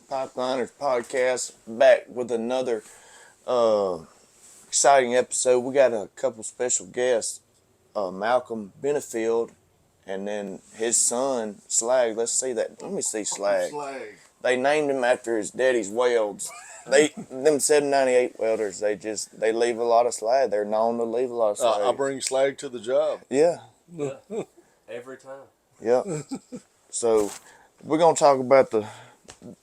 Pipeliners podcast, back with another exciting episode. We got a couple special guests, Malcolm Benefield, and then his son Slag. Let's see that. Let me see Slag. They named him after his daddy's welds. Them 798 welders. They leave a lot of slag. They're known to leave a lot of slag. I bring slag to the job. Yeah. Every time. Yep. So we're gonna talk about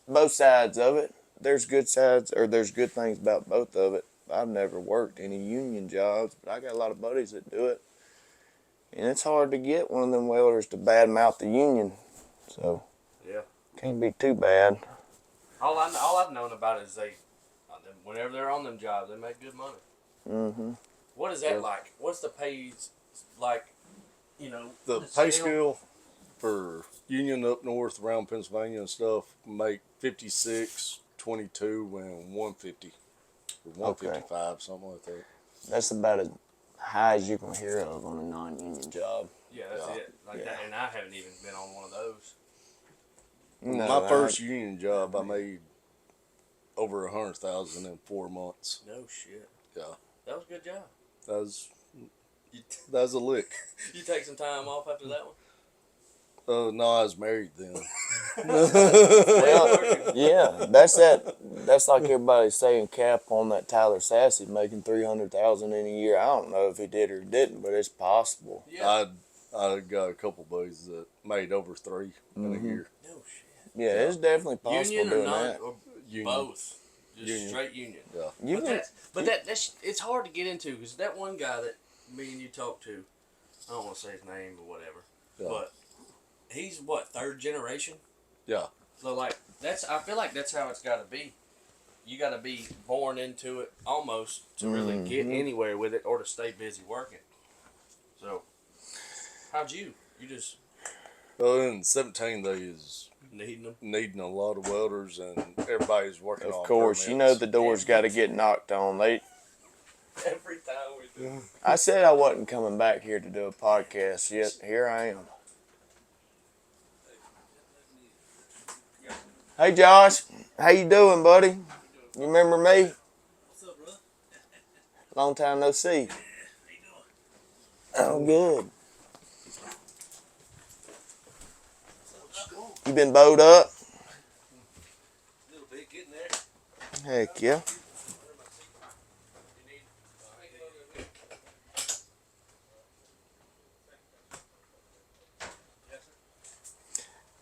both sides of it. There's good sides, or there's good things about both of it. I've never worked any union jobs, but I got a lot of buddies that do it, and it's hard to get one of them welders to badmouth the union. So yeah, can't be too bad. All I've known about it is whenever they're on them jobs, they make good money. Mm-hmm. What is that like? What's the pay like? The pay scale for union up north around Pennsylvania and stuff make 56, 22, and 150 or 155, something like that. That's about as high as you can hear of on a non-union job. Yeah, that's it. That, and I haven't even been on one of those. No, my first union job, I made over 100,000 in 4 months. No shit. Yeah, that was a good job. That was a lick. You take some time off after that one? No, I was married then. Well, yeah, that's like everybody's saying cap on that Tyler Sassy making $300,000 in a year. I don't know if he did or didn't, but it's possible. Yeah. I got a couple buddies that made over 3 in a year. No shit. Yeah, it's definitely possible Union doing or non, that. or Union. both? Just Union. Straight union. Yeah. That's it's hard to get into because that one guy that me and you talked to, I don't want to say his name or whatever, but he's what, 3rd generation? Yeah. So like I feel like that's how it's got to be. You got to be born into it almost to really get anywhere with it or to stay busy working. So, how'd you just Well, in 17 days, needing them? needing a lot of welders and everybody's working on Of course, permits. you know the door's got to get knocked on. Every time we do. I said I wasn't coming back here to do a podcast, yet here I am. Hey Josh, how you doing, buddy? You remember me? What's up, bro? Long time no see. How you doing? Oh, good. You been bowed up? A little bit, getting there. Heck yeah.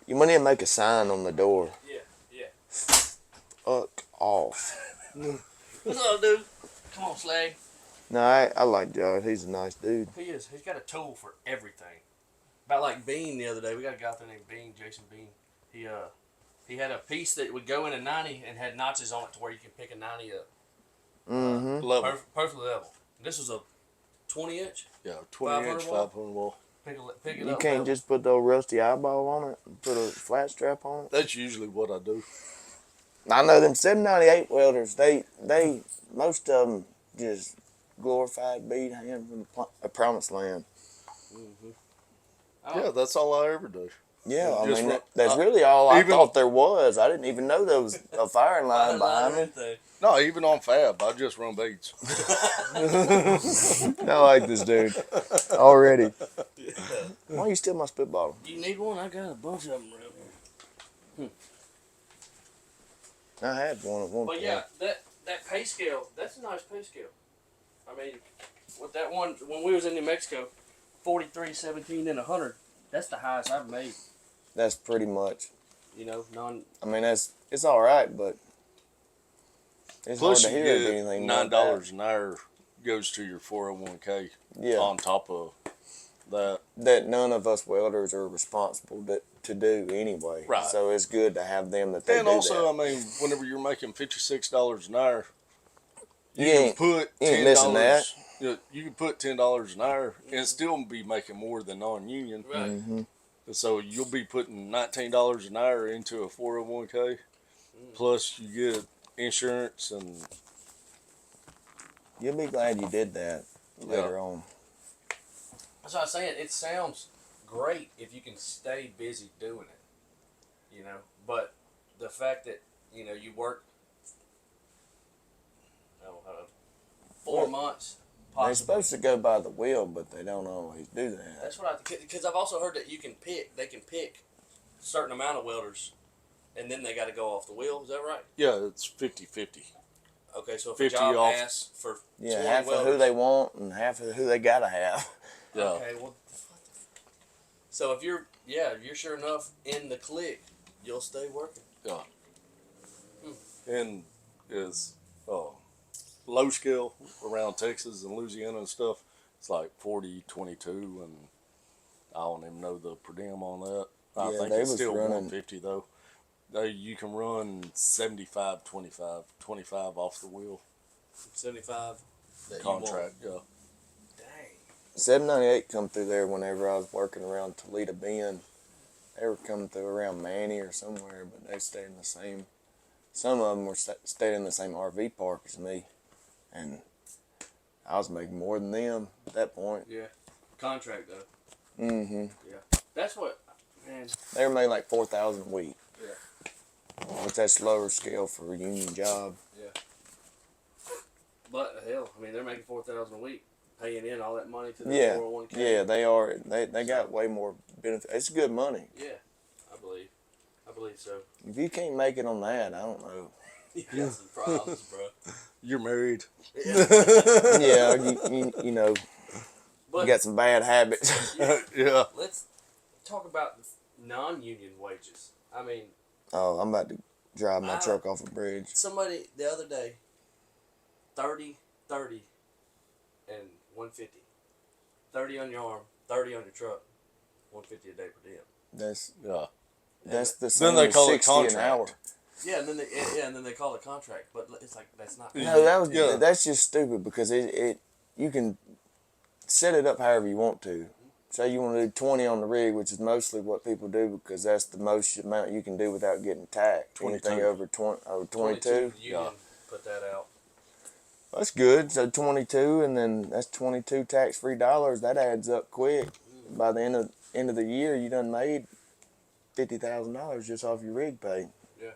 You might need to make a sign on the door. Yeah. Fuck off. What's up, dude? Come on, Slag. No, I like Josh. He's a nice dude. He is. He's got a tool for everything. About like Bean the other day. We got a guy out there named Bean, Jason Bean. He had a piece that would go in a 90 and had notches on it to where you can pick a 90 up. Mm-hmm. Level. Perfectly level. This was a 20-inch. Yeah, 20 inch, 500 wall. Pick it You up. can't level. just put the old rusty eyeball on it and put a flat strap on it. That's usually what I do. I know them 798 welders, they most of them just glorified bead hand from the promised land. Oh, Yeah, that's all I ever do. Yeah, I Just mean, run- that's really all I even- thought there was. I didn't even know there was a firing line behind me. No, even on fab, I just run beads. I like this dude already. Why don't you steal my spit bottle? You need one? I got a bunch of them around here. I had one at one But point. yeah, that pay scale, that's a nice pay scale. I mean, with that one, when we was in New Mexico, 43, 17, and 100, that's the highest I've made. That's pretty much. You know, I mean, it's all right, but it's Plus, hard to you hear get anything. $9 an hour goes to your 401k. Yeah. On top of that. That none of us welders are responsible to do anyway. Right. So it's good to have them that they And do also, that. I mean, whenever you're making $56 an hour, you You can ain't- put you ain't $10. missing that. You can put $10 an hour and still be making more than non-union. right. Mm-hmm. So you'll be putting $19 an hour into a 401k. Plus you get insurance and You'll be glad you did that later on. That's what I was saying. It sounds great if you can stay busy doing it. You know, but the fact that you know, you work 4 months. They're Possibly. supposed to go by the wheel, but they don't always do that. That's what because I've also heard that they can pick a certain amount of welders, and then they got to go off the wheel. Is that right? Yeah, it's 50-50. Okay, so if 50 a job off. asks for Yeah, 20 half welders, of who they want and half of who they gotta have. Yeah. Okay, well, so if you're sure enough in the clique, you'll stay working. Yeah. And is low scale around Texas and Louisiana and stuff. It's like 40, 22, and I don't even know the per diem on that. I Yeah, think they it's was still running- 150 though. You can run 75, 25, 25 off the wheel 75 that contract. You Yeah. want. Dang. 798 come through there whenever I was working around Toledo Bend. They were coming through around Manny or somewhere, but they stayed in the same. Some of them were stayed in the same RV park as me, and I was making more than them at that point. Yeah. Contract though. Mm-hmm. Yeah. That's what, man. They were making like 4,000 a week. Yeah. Which that's lower scale for a union job. Yeah. But hell, I mean, they're making 4,000 a week, paying in all that money to the Yeah, 401k. yeah, they are. They got way more benefit. It's good money. Yeah, I believe so. If you can't make it on that, I don't know. You got some problems, bro. You're married. Yeah, you know, But you got some bad habits. Yeah. let's talk about non-union wages. I mean, Oh, I'm about to drive my truck off a bridge. somebody the other day, 30, 30, and 150. 30 on your arm, 30 on your truck, 150 a day per diem. That's the Then same they as call it 60 an contract. hour. Yeah, and then they call it contract, but it's like that's not. No, that's just stupid because you can set it up however you want to. Say you want to do 20 on the rig, which is mostly what people do because that's the most amount you can do without getting taxed. 22. Anything over 22. You Yeah. can put that out. That's good. So 22, and then that's 22 tax-free dollars. That adds up quick. By the end of the year, you done made $50,000 just off your rig pay. Yeah,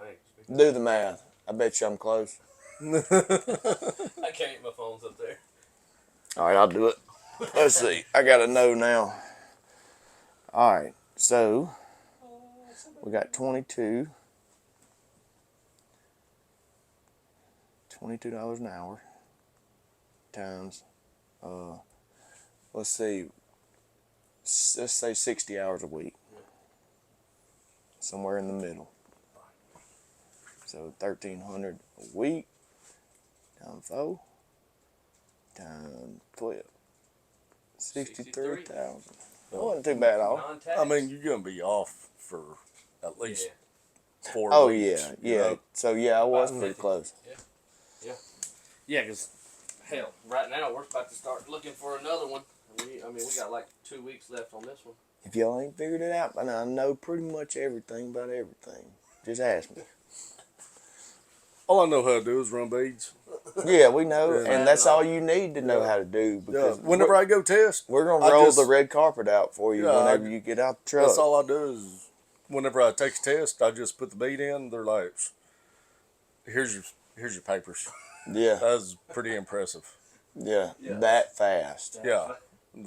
dang. Do the math. I bet you I'm close. I can't. My phone's up there. All right, I'll do it. Let's see. I gotta know now. All right, so we got 22. $22 an hour times, let's see, let's say 60 hours a week. Somewhere in the middle. So 1,300 a week times 4 times 12. 63,000. That wasn't too bad off. Non-tax. I mean, you're gonna be off for at least 4 Oh weeks. yeah, you yeah. know? So yeah, I was About pretty 50. close. Yeah, because hell, right now we're about to start looking for another one. We got like 2 weeks left on this one. If y'all ain't figured it out, and I know pretty much everything about everything, just ask me. All I know how to do is run beads. Yeah, we know, Yeah. and that's all you need to know how to do. Yeah. Because Whenever I go test, we're gonna I roll just- the red carpet out for you Yeah, whenever you get out the truck. that's all I do is whenever I take a test, I just put the bead in. They're like, here's your papers. Yeah, That was pretty impressive. yeah, Yeah. that fast. Yeah.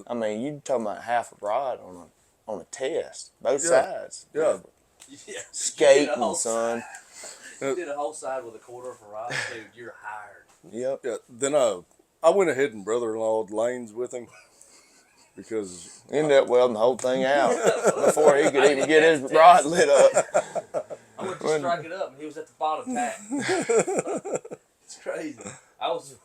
I mean, you talking about half a rod on a test, both Yeah. sides. Yeah. Yeah. Skating, son. You did a whole side with a quarter of a rod, dude. You're hired. Yep. Yeah. Then I went ahead and brother-in-law lanes with him because Ended up welding the whole thing out before he could even get his rod lit up. I went to strike it up, and he was at the bottom pack. It's crazy. I was.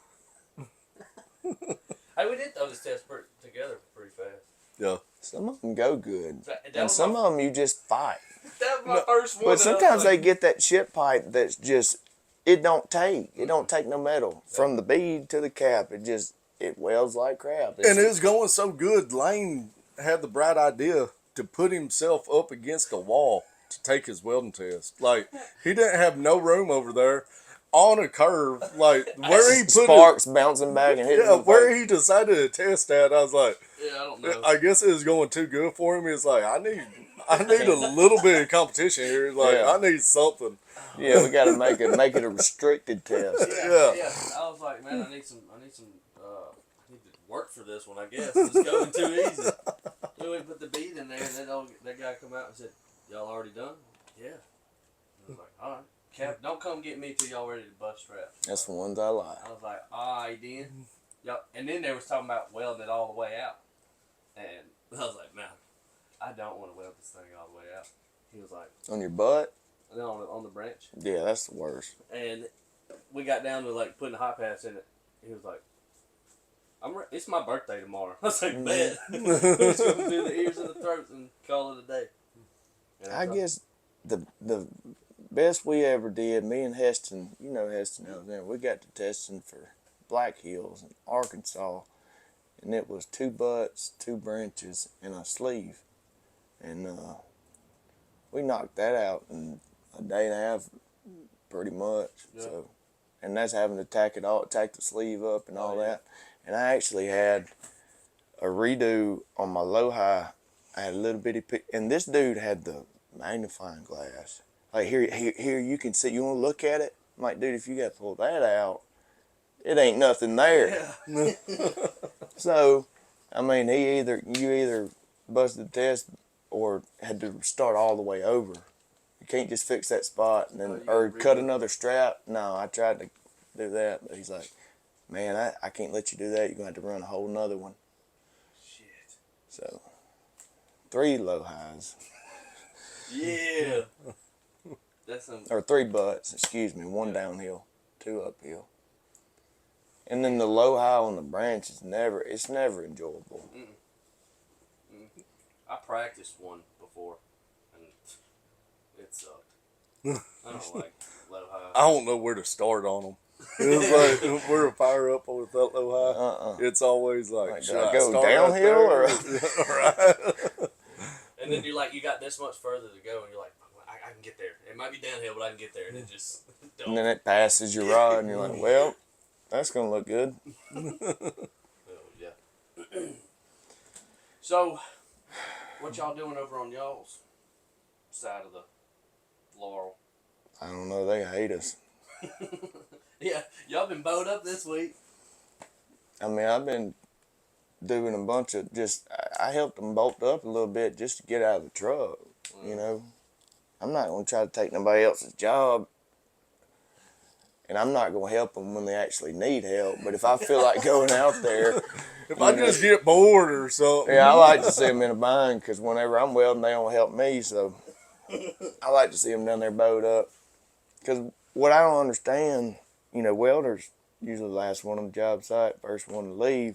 Hey, we did throw this test together pretty fast. yeah. Some of them go good, That and was some my, of them you just fight. that was my first one. But that I was sometimes they like, get that chip pipe that's just it don't take no metal from the bead to the cap. It welds like crap. And it was going so good. Lane had the bright idea to put himself up against a wall to take his welding test. Like, he didn't have no room over there on a curve. Like, where he put sparks bouncing back and hitting. yeah, the where pipe. he decided to test at, I was like, yeah, I don't know. I guess it was going too good for him. He was like, I need a little bit of competition here. Like, Yeah. I need something. Yeah, we got to make it a restricted test. Yeah. I was like, man, I need I need to work for this one. I guess it's going too easy. So we put the bead in there, and then that guy come out and said, "Y'all already done?" Yeah. I was like, all right, Cap, don't come get me till y'all ready to bust straps. That's the ones I like. I was like, all right then. Y'all, and then they was talking about welding it all the way out, and I was like, man, I don't want to weld this thing all the way out. He was like, On your butt? no, on the branch. Yeah, that's the worst. And we got down to like putting the hot pass in it. He was like, it's my birthday tomorrow. I was like, bet. We're just gonna do the ears and the throats and call it a day. And I guess the best we ever did, me and Heston, you know Heston Alexander, we got to testing for Black Hills in Arkansas, and it was 2 butts, 2 branches, and a sleeve. And we knocked that out in a day and a half, pretty much. Yeah. So, and that's having to tack the sleeve up and all that. And I actually had a redo on my low high. I had a little bitty and this dude had the magnifying glass. Like here you can see. You want to look at it? I'm like, dude, if you got to pull that out, it ain't nothing there. Yeah. So, I mean, you either busted the test or had to start all the way over. You can't just fix that spot and then or cut another strap. No, I tried to do that, but he's like, man, I can't let you do that. You're gonna have to run a whole nother one. Shit. So, 3 low highs. Yeah. That's some. Or 3 butts, excuse me, 1 downhill, 2 uphill. And then the low high on the branch is never enjoyable. I practiced one before, and it sucked. I don't like low high. I don't know where to start on them. It's like, where to fire up with that low high. It's always like, Should I go downhill or? Right. And then you're like, you got this much further to go, and you're like, I can get there. It might be downhill, but I can get there. And it just don't. And then it passes your rod, and you're like, well, that's gonna look good. Oh, yeah. So, what y'all doing over on y'all's side of the Laurel? I don't know. They hate us. Yeah, y'all been bowed up this week. I mean, I've been doing a bunch of I helped them bolt up a little bit just to get out of the truck. You know, I'm not gonna try to take nobody else's job. And I'm not going to help them when they actually need help. But if I feel like going out there. If I just get bored or something. Yeah, I like to see them in a bind because whenever I'm welding, they don't help me. So I like to see them down there bowed up. Because what I don't understand, you know, welders usually the last one on the job site, first one to leave.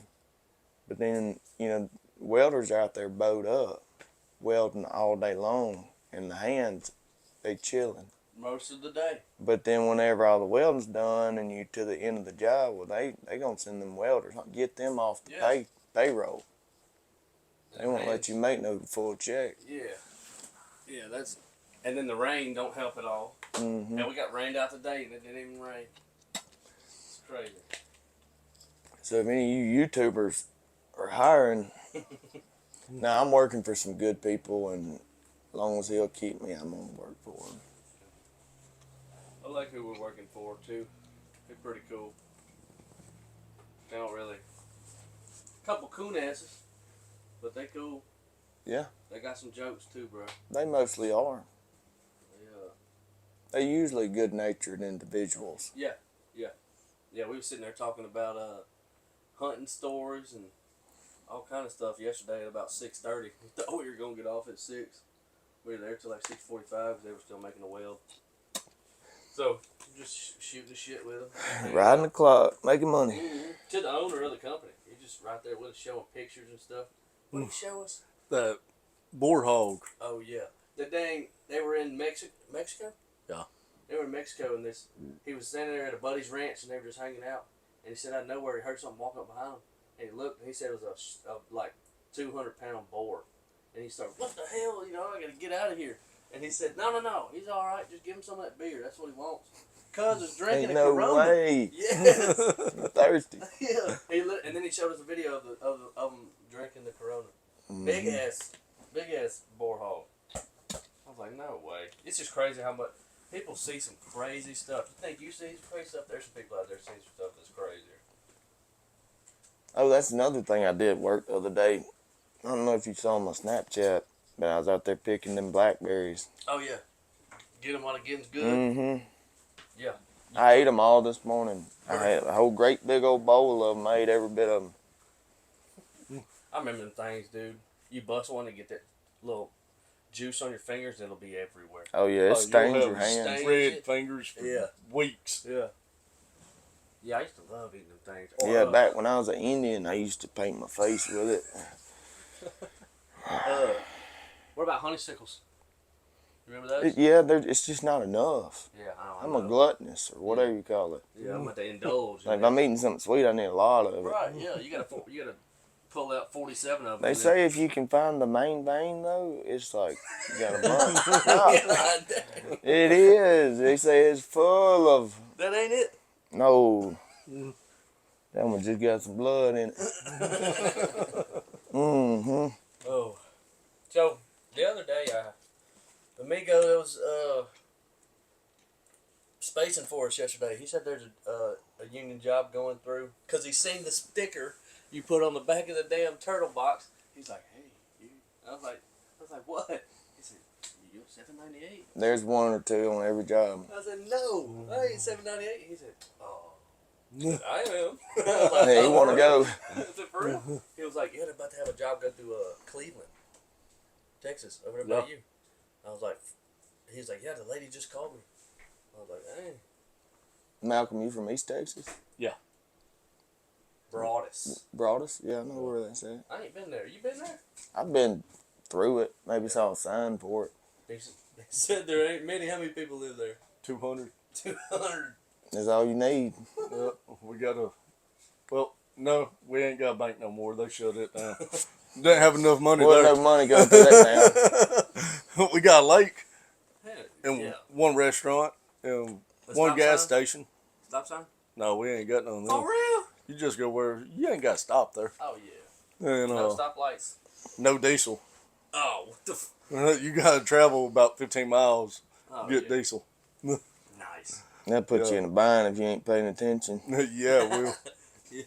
But then, you know, welders are out there bowed up, welding all day long. And the hands, they chilling. Most of the day. But then whenever all the welding's done and you to the end of the job, well, they gonna send them welders, get them off the payroll. They won't let you make no full check. Yeah. Yeah, that's... And then the rain don't help at all. Mm-hmm. And we got rained out today and it didn't even rain. It's crazy. So if any of you YouTubers are hiring, now I'm working for some good people, and as long as he'll keep me, I'm gonna work for him. I like who we're working for too. They're pretty cool. They don't really. A couple coon asses, but they cool. Yeah. They got some jokes too, bro. They mostly are. Yeah. They're usually good-natured individuals. Yeah. We were sitting there talking about hunting stories and all kind of stuff yesterday at about 6:30. We thought we were gonna get off at 6. We were there till like 6:45. They were still making a weld. So just shooting the shit with them. Riding the clock, making money. Mm-hmm. To the owner of the company. He's just right there with us showing pictures and stuff. What did he show us? That boar hog. Oh yeah. They were in Mexico? Yeah. They were in Mexico and he was standing there at a buddy's ranch and they were just hanging out. And he said out of nowhere he heard something walking up behind him. And he looked and he said it was a like 200-pound boar. And he started, what the hell? You know, I gotta get out of here. And he said, no, he's all right. Just give him some of that beer. That's what he wants. Cuz was drinking Ain't a no Corona. way. Yes. I'm thirsty. Yeah. And then he showed us a video of them drinking the Corona. Big ass boar hog. was like, no way. It's just crazy how much people see some crazy stuff. You think you see some crazy stuff? There's some people out there seeing some stuff that's crazier. Oh, that's another thing I did work the other day. I don't know if you saw my Snapchat, but I was out there picking them blackberries. Oh yeah, get them while the getting's good. Mm-hmm. Yeah. I ate them all this morning. I had a whole great big old bowl of them. I ate every bit of them. I remember them things, dude. You bust one and get that little juice on your fingers, it'll be everywhere. Oh yeah, it stains your hands. Stains Red it. fingers for Yeah. weeks. Yeah. Yeah, I used to love eating them things. Yeah, back when I was an Indian, I used to paint my face with it. What about honeysuckles? You remember those? Yeah, it's just not enough. Yeah, I I'm don't a know. gluttonous or whatever you call it. Yeah, I'm about to indulge. Like if I'm eating something sweet, I need a lot of it. Right, yeah, you gotta pull out 47 of them. They say if you can find the main vein though, it's like you got a bunch. God damn. It is. They say it's full of. That ain't it. No. That one just got some blood in it. Mm-hmm. Oh. So, the other day, Amigo was spacing for us yesterday. He said there's a union job going through because he seen the sticker you put on the back of the damn turtle box. He's like, hey, you. I was like, what? He said, you're $7.98. There's one or two on every job. I said, no, I ain't $7.98. He said, oh. I am. I was like, Hey, you want to go? I said, for real? He was like, yeah, they're about to have a job go through Cleveland, Texas, over there by you. I was like, he was like, yeah, the lady just called me. I was like, hey. Malcom, you from East Texas? Yeah. Broadus. Broadus? Yeah, I know where that's at. I ain't been there. You been there? I've been through it. Maybe saw a sign for it. They said there ain't many. How many people live there? 200. 200. That's all you need. We got a. Well, no, we ain't got a bank no more. They shut it down. Didn't have enough money Well, there. no money going through that town. We got a lake and Yeah. one restaurant and A one stop gas sign? station. Stop sign? No, we ain't got none of them. For real? You just go where you ain't got to stop there. Oh, yeah. And No stoplights. no diesel. Oh, what the You got to travel about 15 miles Oh, to get yeah. diesel. Nice. That puts you in a bind if you ain't paying attention. Yeah, Will. Yeah.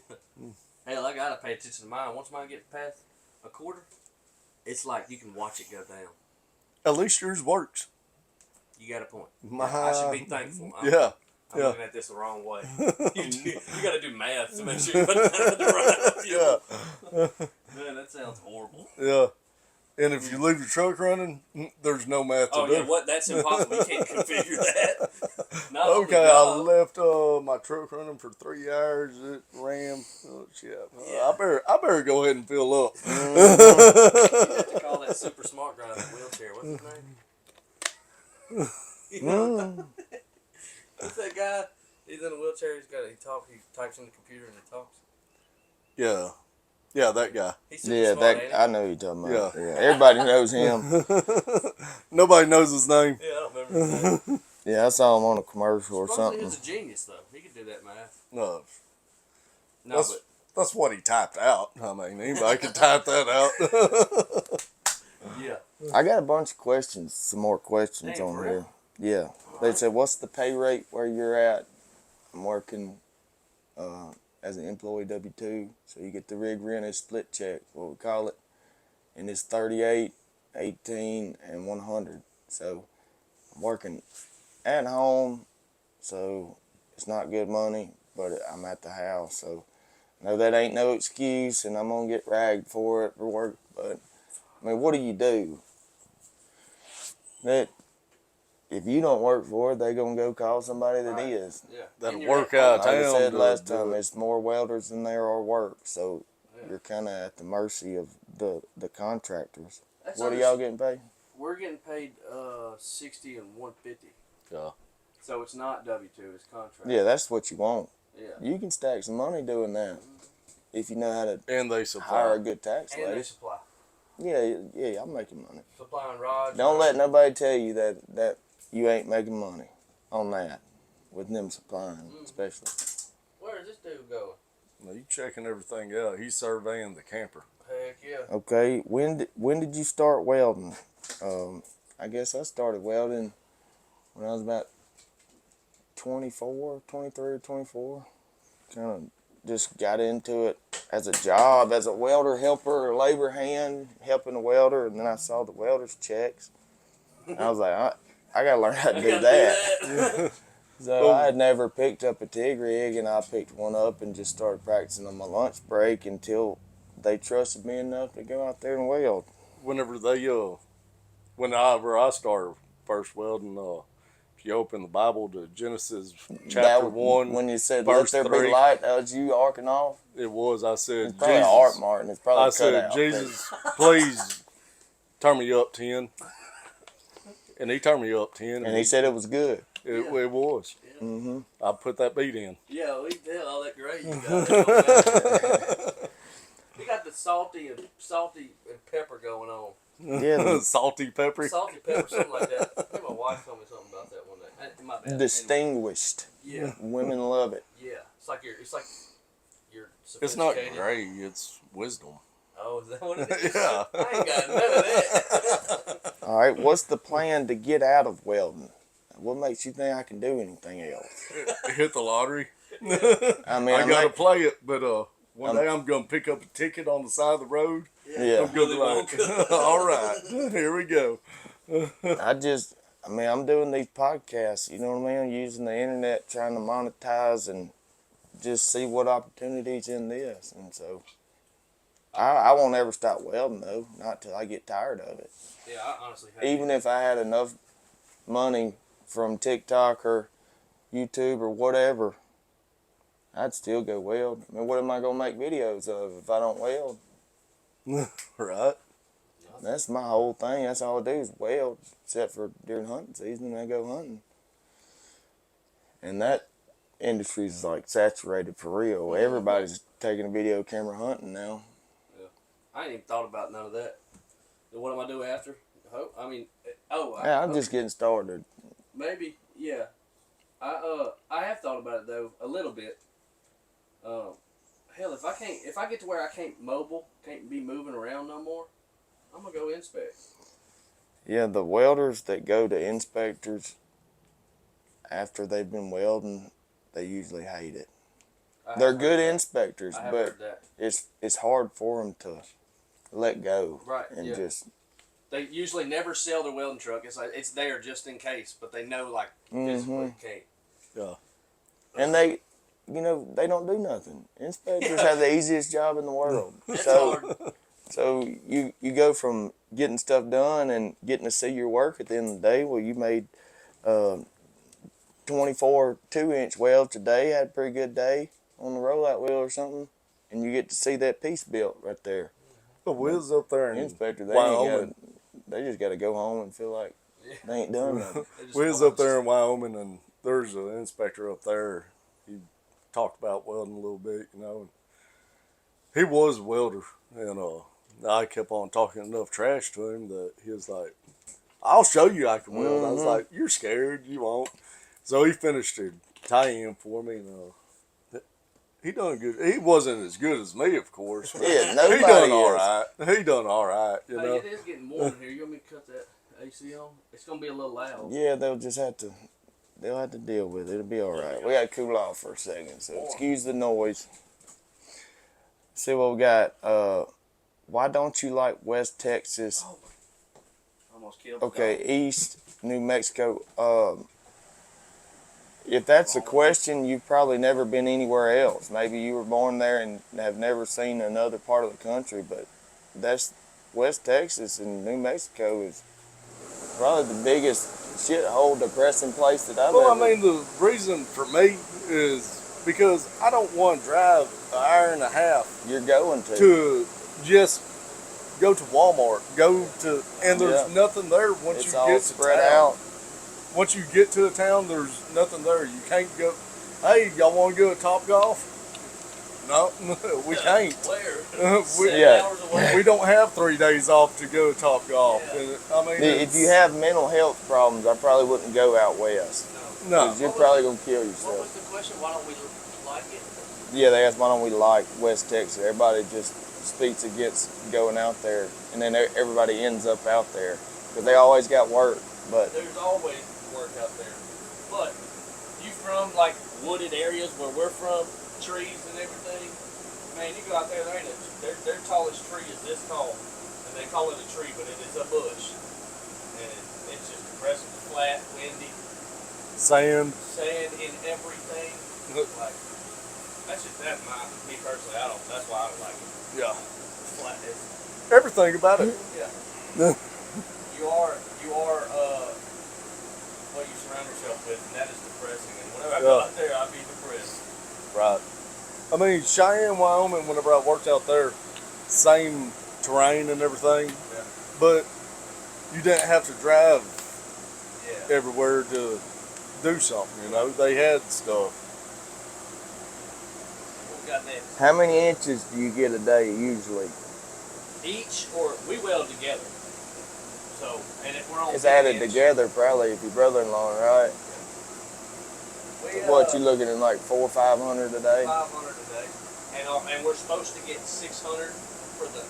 Hell, I gotta pay attention to mine. Once mine gets past a quarter, it's like you can watch it go down. At least yours works. You got a point. My- I should be thankful. I'm Yeah. looking at this the wrong way. You gotta do math to make sure you put down the right fuel. Yeah. Man, that sounds horrible. Yeah. And if you leave your truck running, there's no math to Oh do. yeah, what? That's impossible. You can't configure that. Not on the Okay, I job. left my truck running for 3 hours. It ran. Oh shit! Yeah. I better go ahead and fill up. You have to call that super smart guy in the wheelchair. What's his name? You know, what's that guy? He's in a wheelchair. He types in the computer and he talks. Yeah, that guy. He's super Yeah, smart, ain't he? I know who you're talking about. Yeah. Yeah. Everybody knows him. Nobody knows his name. Yeah, I don't remember his name. Yeah, I saw him on a commercial or Supposedly something. he's a genius, though. He could do that math. No, No, that's, but that's what he typed out. I mean, anybody can type that out. yeah. I got a bunch of questions, some more questions Dang, on for here. real? Yeah. They said, what's the pay rate where you're at? I'm working as an employee W-2, so you get the rig rent as split check, what we call it. And it's 38, 18, and 100. So I'm working at home, so it's not good money, but I'm at the house. So I know that ain't no excuse, and I'm going to get ragged for it for work, but I mean, what do you do? That if you don't work for it, they gonna go call somebody that Right. is. Yeah. That'll And you're work at- out. Like I Town said to last do time, it. it's more welders than there are work, so Yeah. you're kind of at the mercy of the contractors. That's What are y'all getting paid? We're getting paid 60 and 150. Yeah. So it's not W-2, it's contract. Yeah, that's what you want. Yeah. You can stack some money doing that if you know how to And they hire supply. a good tax And they lady. supply. Yeah, I'm making money. Supplying rods. Don't let nobody tell you that you ain't making money on that with them supplying, especially. Where is this dude going? Now, you checking everything out. He's surveying the camper. Heck yeah. Okay, when did you start welding? I guess I started welding when I was about 23 or 24. Kind of just got into it as a job, as a welder helper or labor hand, helping a welder, and then I saw the welder's checks. And I was like, I gotta learn how to do that. So I had never picked up a TIG rig, and I picked one up and just started practicing on my lunch break until they trusted me enough to go out there and weld. Whenever I started first welding, if you open the Bible to Genesis chapter 1, when you said verse "Let there 3, be light," that was you arcing off. it was. I said, It's probably Jesus. an art, Martin. It's probably I cut said, out. Jesus, please turn me up 10. And he turned me up 10. And he said it was good. It was. Yeah. Mm-hmm. I put that beat in. Yeah, we tell all that grade you got. You got the salty and pepper going on. Yeah, Salty pepper. Salty pepper, something like that. I think my wife told me something about that one day. My bad. distinguished. Anyway, Women love it. yeah. It's like you're It's not sophisticated. gray, it's wisdom. Oh, is that what it is? Yeah. I ain't got none of that. All right, what's the plan to get out of welding? What makes you think I can do anything else? Hit the lottery. I mean, I gotta play it, but one day I'm gonna pick up a ticket on the side of the road. Yeah. I'm gonna be like, all right, here we go. I'm doing these podcasts, you know what I mean? I'm using the internet, trying to monetize and just see what opportunities in this. And so I won't ever stop welding, though, not till I get tired of it. Yeah, I honestly hate Even if I had enough money from TikTok or YouTube or whatever, I'd still go weld. I mean, what am I going to make videos of if I don't weld? Right. That's my whole thing. That's all I do is weld, except for during hunting season when I go hunting. And that industry is like saturated for real. Everybody's taking a video camera hunting now. I ain't even thought about none of that. What am I doing after? I'm just getting started. Maybe, yeah. I have thought about it though a little bit. Hell, if I get to where I can't be moving around no more, I'm gonna go inspect. Yeah, the welders that go to inspectors after they've been welding, they usually hate it. They're good inspectors, I have but heard that. it's hard for them to let go. Right, And yeah. just They usually never sell their welding truck. It's like it's there just in case, but they know like physically can't. Yeah. and they don't do nothing. Inspectors have the easiest job in the world. It's So hard. so you go from getting stuff done and getting to see your work at the end of the day. Well, you made 24 2-inch welds today, had a pretty good day on the rollout wheel or something, and you get to see that piece built right there. The Wiz up there in Inspector, Wyoming. they just got to go home and feel like they ain't done nothing. Wiz up there in Wyoming, and there's an inspector up there. He talked about welding a little bit, and he was a welder, and I kept on talking enough trash to him that he was like, I'll show you I can weld. I was like, you're scared, you won't. So he finished a tie-in for me, and he done good. He wasn't as good as me, of course. Yeah, nobody He done is. all right. He done all right, you Hey, know. it is getting warm in here. You want me to cut that AC on? It's gonna be a little loud. Yeah, they'll have to deal with it. It'll be all right. We got to cool off for a second, so excuse the noise. See what we got. Why don't you like West Texas? Almost killed. the Okay, dog. East New Mexico. If that's the question, you've probably never been anywhere else. Maybe you were born there and have never seen another part of the country, but that's West Texas and New Mexico is probably the biggest shithole depressing place that I've Well, ever. I mean, the reason for me is because I don't want to drive an hour and a half You're going to just go to Walmart, and there's Yeah. nothing there once It's you all get spread to town. out. Once you get to a town, there's nothing there. You can't go. Hey, y'all want to go to Top Golf? No, we can't. Where? we, Yeah. 7 hours away. we don't have 3 days off to go to Top Golf. Yeah. And, I mean, If you have mental health problems, I probably wouldn't go out west. no, 'Cause you're probably going to kill What was yourself. the question? Why don't we like it? Yeah, they asked why don't we like West Texas. Everybody just speaks against going out there, and then everybody ends up out there. because they always got work. But There's always work out there. But you from like wooded areas where we're from, trees and everything, man, you go out there, their tallest tree is this tall. And they call it a tree, but it is a bush. And it's just depressing, flat, windy, Sand. sand in everything. Like, that's just me personally, that's why I don't like it. Yeah. It's flat. Everything about it. Yeah. You are what you surround yourself with, and that is depressing. And whenever I go out there, I'll be depressed. Right. I mean, Cheyenne, Wyoming, whenever I worked out there, same terrain and everything, Yeah. but you didn't have to drive Yeah. everywhere to do something, you know. They had stuff. What we got next? how many inches do you get a day usually? Each, or we weld together. So, and if we're on It's added inch, together probably if your brother-in-law, right? we, What you looking at, like 400 or 500 a day? 500 a day, and we're supposed to get 600 for the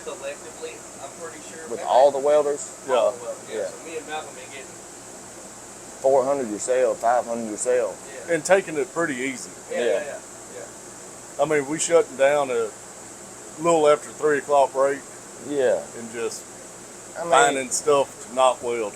collectively. I'm pretty sure With Maybe all the welders? all of them, Yeah. So me and Malcolm been getting 400 yourself, 500 yourself. yeah. And taking it pretty easy. Yeah. I mean, we shutting down a little after 3 o'clock break Yeah. and just I mean, finding stuff to not weld.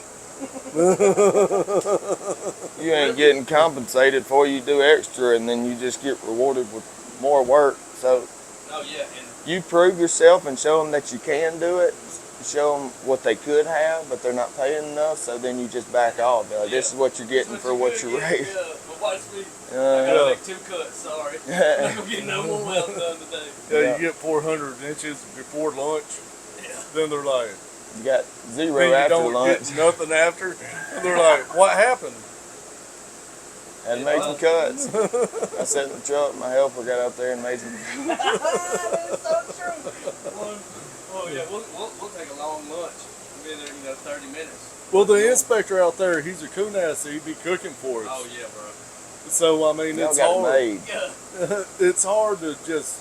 you ain't getting compensated for you do extra, and then you just get rewarded with more work. So Oh yeah, and you prove yourself and show them that you can do it. Show them what they could have, but they're not paying enough. So then you just back off. You're like, this is what you're getting for what you're raised. Yeah, but watch me. I Uh, gotta make 2 cuts. Sorry, I'm not gonna get no more weld done today. Yeah, Yeah. you get 400 inches before lunch. Yeah. Then they're like, you got zero then you after don't lunch. get nothing after. And they're like, what happened? Had to make some cuts. I sat in the truck. My helper got out there and made some. That is so true. Oh yeah, we'll take a long lunch. We'll be there, 30 minutes. Well, the inspector out there, he's a coon ass, so he'd be cooking for us. Oh yeah, bro. So, I mean, Y'all it's got it hard. made. Yeah. It's hard to just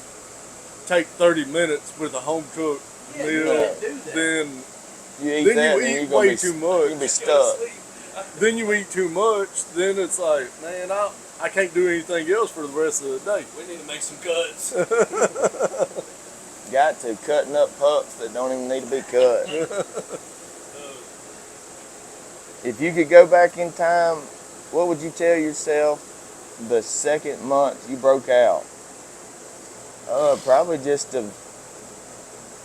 take 30 minutes with a home cooked Yeah, you meal. can't do that. Then You eat Then that, you and eat you're gonna way be too You're much. gonna be Go to stuck. sleep. then you eat too much. Then it's like, man, I can't do anything else for the rest of the day. We need to make some cuts. Got to cutting up pups that don't even need to be cut. If you could go back in time, what would you tell yourself the second month you broke out? Probably just to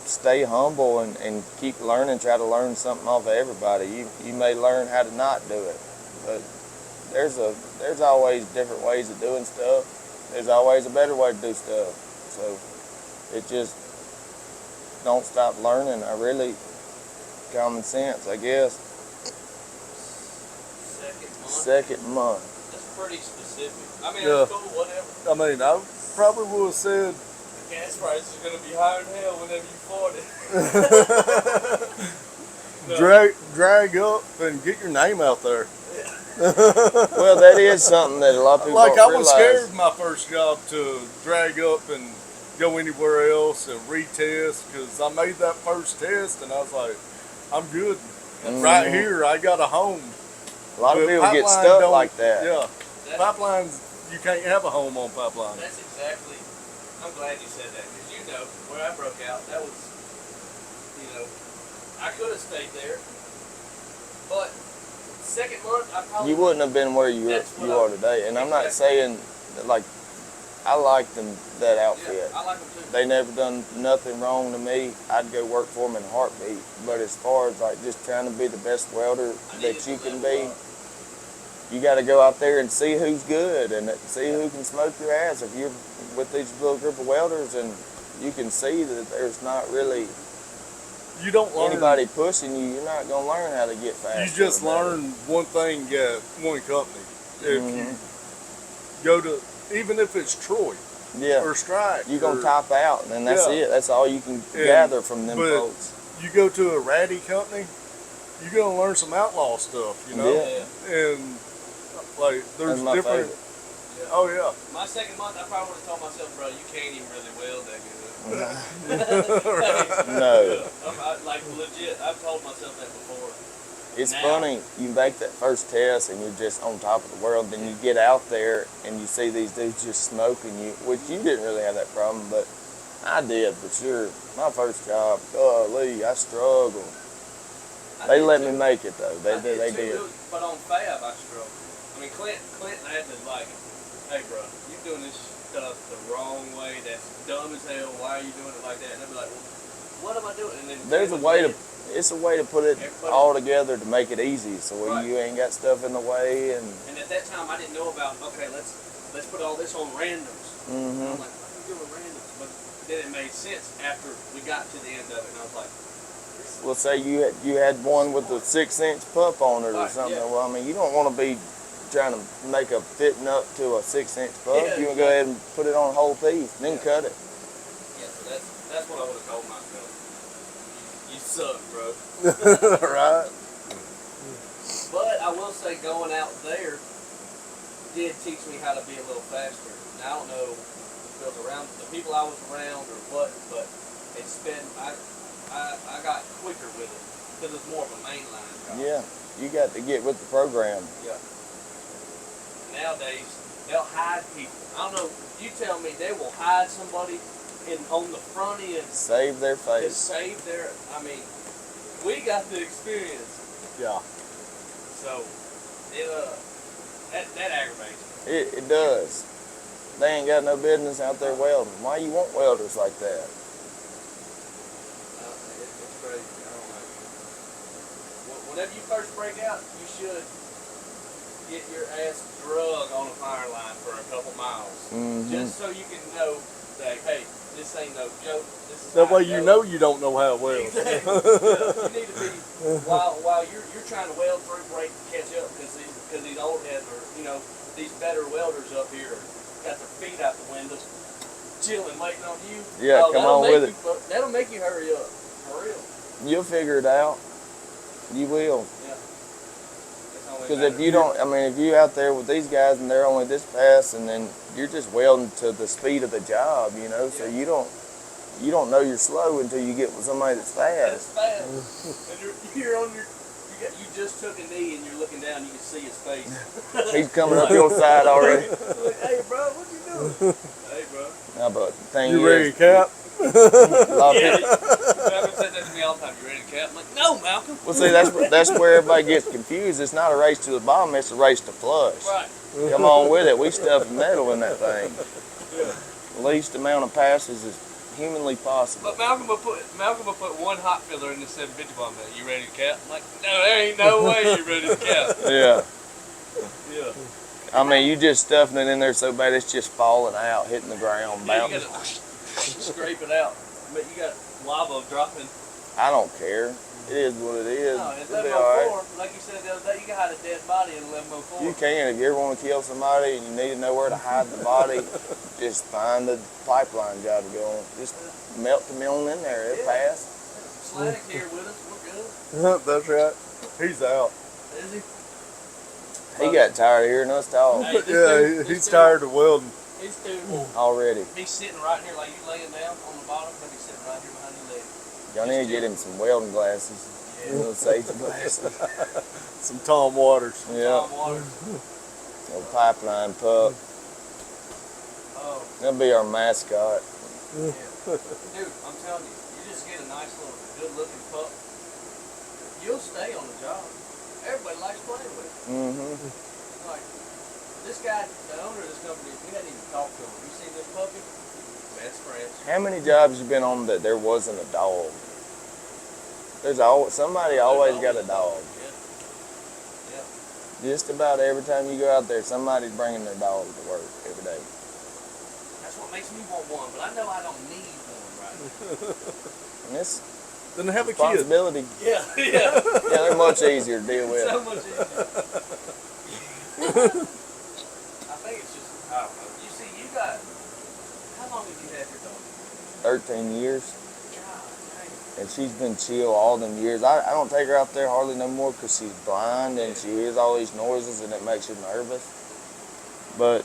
stay humble and keep learning, try to learn something off of everybody. You may learn how to not do it, but there's always different ways of doing stuff. There's always a better way to do stuff. So it just don't stop learning. Common sense, I guess. Second month. That's pretty specific. I mean, Yeah. that's cool, whatever. I mean, I probably would have said, Gas prices are going to be higher than hell whenever you afford it. drag up and get your name out there. Well, that is something that a lot of people Like, don't I was realize. scared my first job to drag up and go anywhere else and retest, because I made that first test and I was like, I'm good. Right here, I got a home. A lot of But people get pipeline stuck don't- like that. Yeah. That's, Pipelines, you can't have a home on pipeline. that's exactly, I'm glad you said that, because where I broke out, that was, I could have stayed there, but second month, I probably You wouldn't have been where you That's what are I- today. And I'm not Exactly. saying that, like, I like that outfit. Yeah, I like them too. They never done nothing wrong to me. I'd go work for them in a heartbeat. But as far as like just trying to be the best welder I needed that you to can level be, up. you got to go out there and see who's good and see who can smoke your ass. If you're with these little group of welders and you can see that there's not really You don't learn. anybody pushing you, you're not gonna learn how to get fast. You just learn one thing at one company. If you go to, even if it's Troy Yeah. or Strike, You're gonna or top out, and that's Yeah. it. That's all you can And- gather from them but folks. you go to a ratty company, you're gonna learn some outlaw stuff, you know. Yeah. And like, there's That's my different. favorite. Yeah. Oh yeah. My second month, I probably would have told myself, bro, you can't even really weld that good. No. Like legit, I've told myself that before. It's Now. funny, you make that first test and you're just on top of the world, then you get out there and you see these dudes just smoking you, which you didn't really have that problem, but I did for sure. My first job, golly, I struggled. They let me make it though. They did. But on Fab, I struggled. I mean, Clinton had to like, hey, bro, you doing this stuff the wrong way. That's dumb as hell. Why are you doing it like that? And they'd be like, well, what am I doing? And then It's a way to put it all together to make it easy, so Right. you ain't got stuff in the way and. And at that time, I didn't know about. Okay, let's put all this on randoms. And I'm like, what are you doing randoms? But then it made sense after we got to the end of it, and I was like, Well, say you had one with the 6-inch pup on it or Right, something. yeah. Well, I mean, you don't want to be trying to make a fitting up to a 6-inch pup. Yeah, You want to go ahead and put it on a whole piece, then Yeah. cut it. yeah, so that's what I would have told myself. You suck, bro. Right. But I will say, going out there did teach me how to be a little faster. Now I don't know if it was around the people I was around or what, but it's been I got quicker with it because it's more of a mainline job. Yeah, you got to get with the program. Yeah. Nowadays they'll hide people. I don't know. You tell me they will hide somebody on the front end Save their to face. save their. I mean, we got the experience, Yeah. so it that aggravates me. It does. They ain't got no business out there welding. Why you want welders like that? It's crazy. I don't know. Whenever you first break out, you should get your ass drug on a fire line for a couple miles, just so you can know that hey, this ain't no joke. This is That how way it you goes. know you don't know how well. Exactly. Yeah, you need to be while you're trying to weld through, break, catch up because these old heads are these better welders up here got their feet out the window, chilling, waiting on you. Yeah, come on with it. That'll make you hurry up, for real. You'll figure it out. You will. Yeah. Because if you don't, I mean, if you out there with these guys and they're only this fast, and then you're just welding to the speed of the job, so you don't know you're slow until you get with somebody that's That's fast. fast. And you're on your. You just took a knee and you're looking down. You can see his face. He's coming up your side already. Like, hey, bro, what you doing? Hey, bro. Now, but the thing You ready, is, Cap? a lot of Yeah, people, Malcolm said that to me all the time. You ready to cap? I'm like, no, Malcolm. well, see, that's where everybody gets confused. It's not a race to the bottom; it's a race to flush. Right. Come on with it. We stuff metal in that thing. Yeah. Least amount of passes is humanly possible. But Malcolm will put one hot filler in the 750 bomb. You ready to cap? I'm like, no, there ain't no way you ready to cap. Yeah. Yeah. I mean, you just stuffing it in there so bad it's just falling out, hitting the ground, Yeah, you bouncing. gotta scrape it out. But you got lava dropping. I don't care. It is what it is. No, it's It'll be all right. 1104. Like you said the other day, you can hide a dead body in 1104. You can. If you ever want to kill somebody and you need to know where to hide the body, just find the pipeline job to go on. Just melt the mill in there. It'll pass. Slag here with us. We're good. That's right. He's out. Is he? He got tired of hearing us talk Hey, this Yeah, dude- he's this tired of welding. This dude will already. be sitting right here like you laying down on the bottom. He'll be sitting right here behind your leg. Y'all need to get him some welding glasses. Yeah. Little safety glasses. Some Tom Waters. Yeah. Tom Waters. Little pipeline pup. Oh, That'll be our mascot. yeah. Dude, I'm telling you, you just get a nice little good-looking pup. You'll stay on the job. Everybody likes playing with it. Like, this guy, the owner of this company, we hadn't even talked to him. You seen this puppy? Best friends. How many jobs you been on that there wasn't a dog? There's somebody always got a dog. Yeah. Yeah. Just about every time you go out there, somebody's bringing their dog to work every day. That's what makes me want one, but I know I don't need one right now. And it's Then have a kid. responsibility. Yeah, yeah. Yeah, they're much easier to deal with. So much easier. I think it's just, I don't know. You see, you got, how long have you had your dog? 13 years. God dang. And she's been chill all them years. I don't take her out there hardly no more because she's blind and she hears all these noises and it makes her nervous. But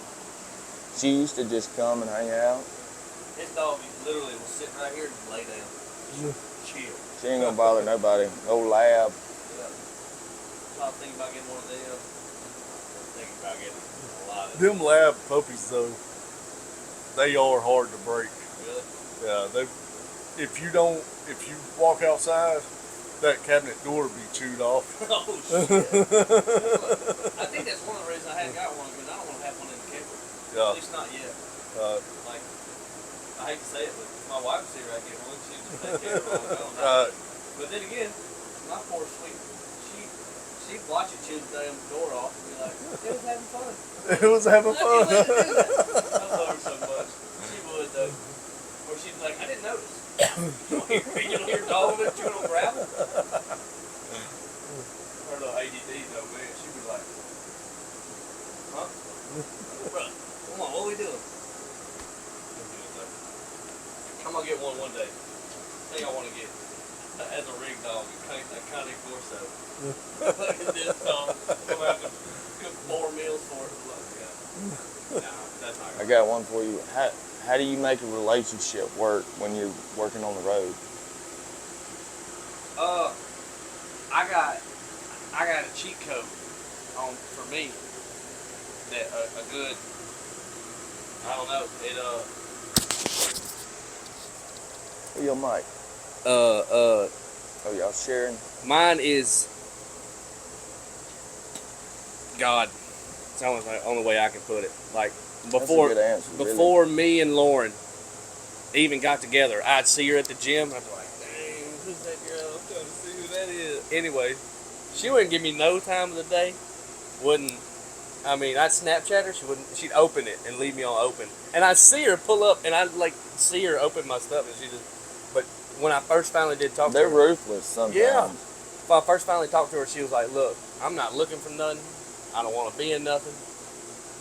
She used to just come and hang out. His dog literally will sit right here and lay down. Chill. She ain't gonna bother nobody. Old lab. Yeah. So I'm thinking about getting one of them. I'm thinking about getting a lot of Them lab puppies though, they are hard to break. Really? Yeah, if you walk outside, that cabinet door will be chewed off. Oh shit. I think that's one of the reasons I hadn't got one, because I don't want to have one in the camper. Yeah. At least not yet. Like, I hate to say it, but if my wife was here, I'd get one. She'd just take care of it all the time. But then again, my poor sweet, she'd watch it chew the damn door off and be like, it was having fun. It was having I fun. love her so much. She would though. Or she'd be like, I didn't notice. You don't hear dog with chewing on gravel? Her little ADD though, man. She'd be like, huh? Bruh, come on, what are we doing? I'm gonna get one day. I think I want to get as a rig dog, a Connie Corso. This dog, I'm gonna have to cook 4 meals for it. Nah, that's not I got one for you. How do you make a relationship work when you're working on the road? I got a cheat code for me that a good, I don't know, Where your mic? Oh, y'all sharing? mine is God. It's almost the only way I can put it. Like before, That's a good answer, really. before me and Lauren even got together, I'd see her at the gym. I'd be like, dang, who's that girl? I'm trying to see who that is. Anyway, she wouldn't give me no time of the day. I'd Snapchat her. She'd open it and leave me on open. And I'd see her pull up, and I'd like see her open my stuff, and she just. But when I first finally did talk to her, They're ruthless sometimes. yeah. When I first finally talked to her, she was like, look, I'm not looking for nothing. I don't want to be in nothing.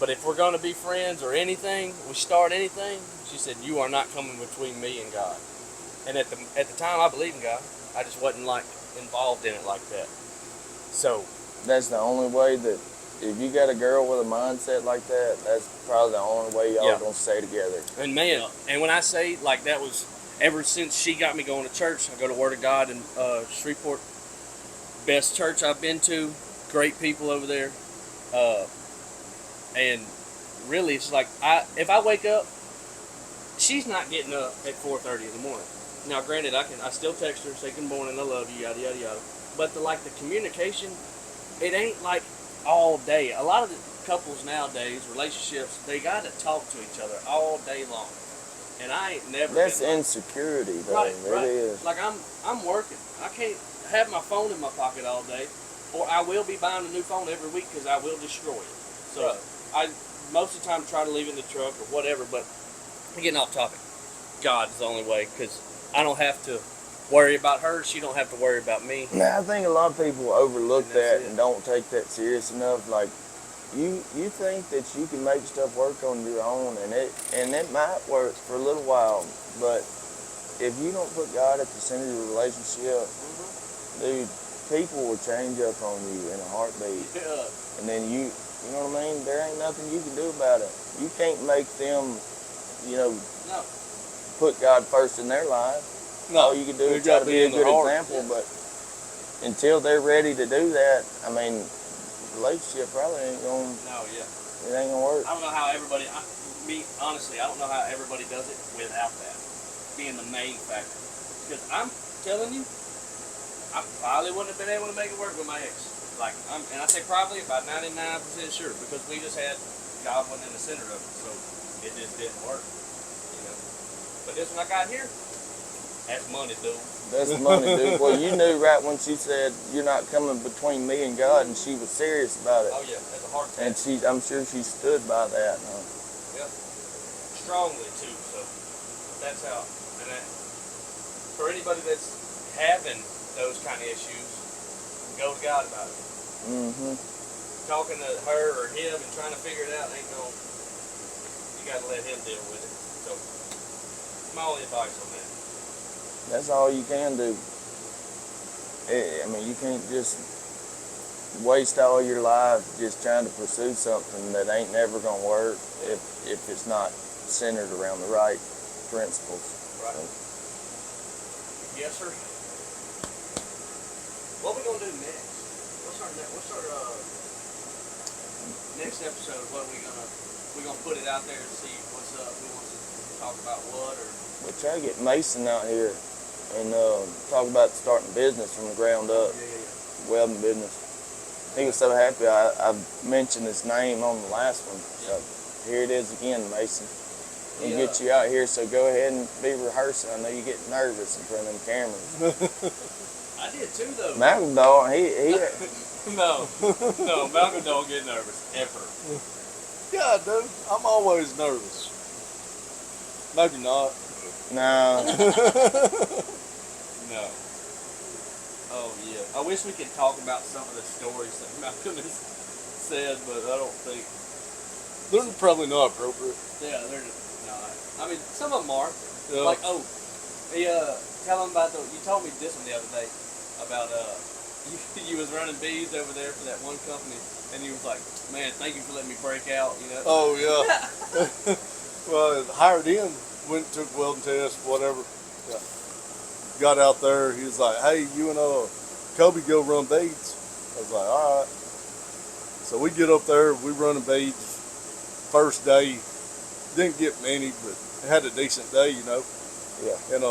But if we're going to be friends or anything, we start anything, she said, you are not coming between me and God. And at the time, I believed in God. I just wasn't like involved in it like that. So That's the only way that, if you got a girl with a mindset like that, that's probably the only way y'all Yeah. gonna stay together. And man, and when I say like that was ever since she got me going to church, I go to Word of God in Shreveport. Best church I've been to. Great people over there. And really, it's like if I wake up, she's not getting up at 4:30 in the morning. Now, granted, I still text her, say good morning, I love you, yada yada yada. But the communication, it ain't like all day. A lot of the couples nowadays, relationships, they got to talk to each other all day long. And I ain't never. That's been insecurity, though. right, It right. is. Like I'm working. I can't have my phone in my pocket all day, or I will be buying a new phone every week because I will destroy it. So I most of the time try to leave it in the truck or whatever. But I'm getting off topic. God's the only way, because I don't have to worry about her. She don't have to worry about me. Now, I think a lot of people overlook And that's that it. and don't take that serious enough. Like, you think that you can make stuff work on your own, and it might work for a little while, but if you don't put God at the center of your relationship, dude, people will change up on you in a heartbeat. Yeah. And then you know what I mean? There ain't nothing you can do about it. You can't make them, No. put God first in their life. All you can do is try to be a good example, but until they're ready to do that, I mean, relationship probably ain't gonna, No, yeah. it ain't gonna work. I don't know how everybody, honestly, I don't know how everybody does it without that being the main factor. Because I'm telling you, I probably wouldn't have been able to make it work with my ex. And I say probably about 99% sure, because we just had God wasn't in the center of it, so it just didn't work. But this one I got here, that's money, dude. That's money, dude. Well, you knew right when she said, you're not coming between me and God, and she was serious about it. Oh yeah, that's a hard And test. I'm sure she stood by that. Yeah. Strongly too, so that's how. And for anybody that's having those kind of issues, go to God about it. Mm-hmm. Talking to her or him and trying to figure it out ain't no. You got to let him deal with it. So, my only advice on that. That's all you can do. I mean, you can't just waste all your life just trying to pursue something that ain't never gonna work if it's not centered around the right principles. Right. So, Yes, sir. What we gonna do next? What's our next episode? What are we gonna put it out there and see what's up? Who wants to talk about what or? we'll try to get Mason out here and talk about starting business from the ground up, welding business. He was so happy I mentioned his name on the last one. So here it is again, Mason. We'll get you out here, so go ahead and be rehearsing. I know you get nervous in front of them cameras. I did too, though. Malcom dog, he No, Malcom don't get nervous ever. Yeah, I do. I'm always nervous. Maybe not. no. No. Oh yeah. I wish we could talk about some of the stories that Malcom has said, but I don't think. They're probably not appropriate. Yeah, they're just not. I mean, some of them are. Yeah. Like, tell them about you told me this one the other day about you was running bees over there for that one company, and you was like, man, thank you for letting me break out. You know. Oh yeah. Well, hired in, went and took welding test, whatever. Yeah. Got out there. He was like, hey, you and Kobe go run beads. I was like, all right. So we get up there. We running beads. First day, didn't get many, but had a decent day, you know. Yeah. And